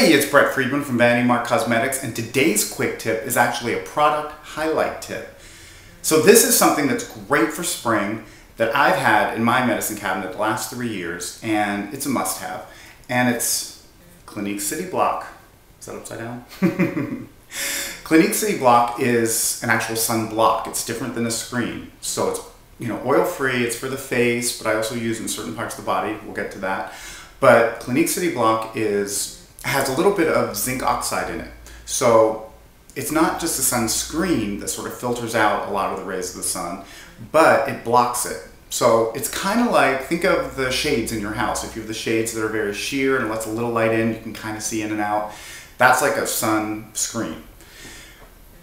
Hey, it's Brett Freedman from Vanity Mark Cosmetics, and today's quick tip is actually a product highlight tip. So this is something that's great for spring that I've had in my medicine cabinet the last 3 years, and it's a must-have. And it's Clinique City Block. Is that upside down? Clinique City Block is an actual sunblock. It's different than a screen. So it's oil-free, it's for the face, but I also use it in certain parts of the body. We'll get to that. But Clinique City Block has a little bit of zinc oxide in it. So it's not just a sunscreen that sort of filters out a lot of the rays of the sun, but it blocks it. So it's kind of like, think of the shades in your house. If you have the shades that are very sheer and it lets a little light in, you can kind of see in and out. That's like a sunscreen.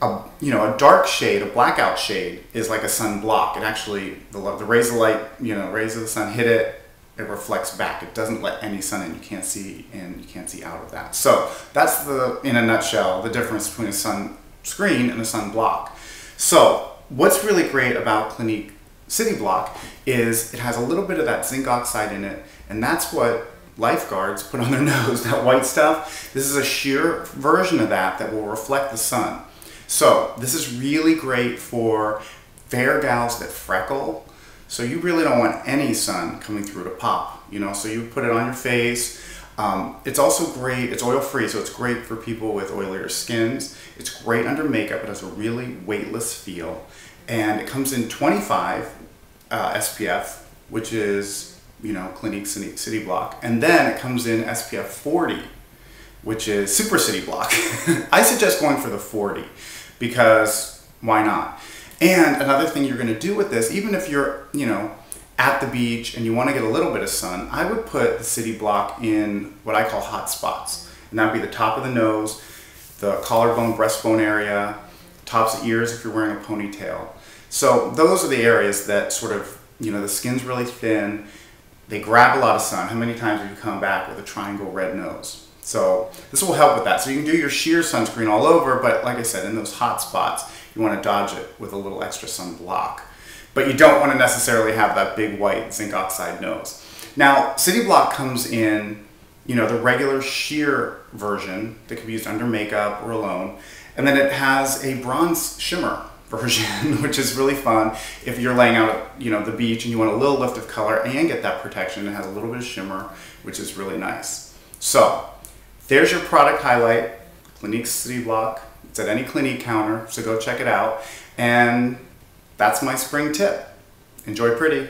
A dark shade, a blackout shade, is like a sunblock. It actually, the rays of light, rays of the sun hit it, it reflects back. It doesn't let any sun in. You can't see in, you can't see out of that. So that's in a nutshell, the difference between a sunscreen and a sunblock. So what's really great about Clinique City Block is it has a little bit of that zinc oxide in it, and that's what lifeguards put on their nose, that white stuff. This is a sheer version of that will reflect the sun. So this is really great for fair gals that freckle. So you really don't want any sun coming through to pop, so you put it on your face. It's also great, it's oil-free, so it's great for people with oilier skins. It's great under makeup. It has a really weightless feel. And it comes in 25 SPF, which is, Clinique City Block. And then it comes in SPF 40, which is Super City Block. I suggest going for the 40 because why not? And another thing you're going to do with this, even if you're, at the beach and you want to get a little bit of sun, I would put the City Block in what I call hot spots. And that would be the top of the nose, the collarbone, breastbone area, tops of ears if you're wearing a ponytail. So those are the areas that sort of, the skin's really thin, they grab a lot of sun. How many times have you come back with a triangle red nose? So this will help with that. So you can do your sheer sunscreen all over, but like I said, in those hot spots, you want to dodge it with a little extra sunblock. But you don't want to necessarily have that big white zinc oxide nose. Now, City Block comes in, the regular sheer version that can be used under makeup or alone. And then it has a bronze shimmer version, which is really fun if you're laying out at the beach and you want a little lift of color and get that protection. It has a little bit of shimmer, which is really nice. So there's your product highlight, Clinique City Block. It's at any Clinique counter, so go check it out. And that's my spring tip. Enjoy pretty.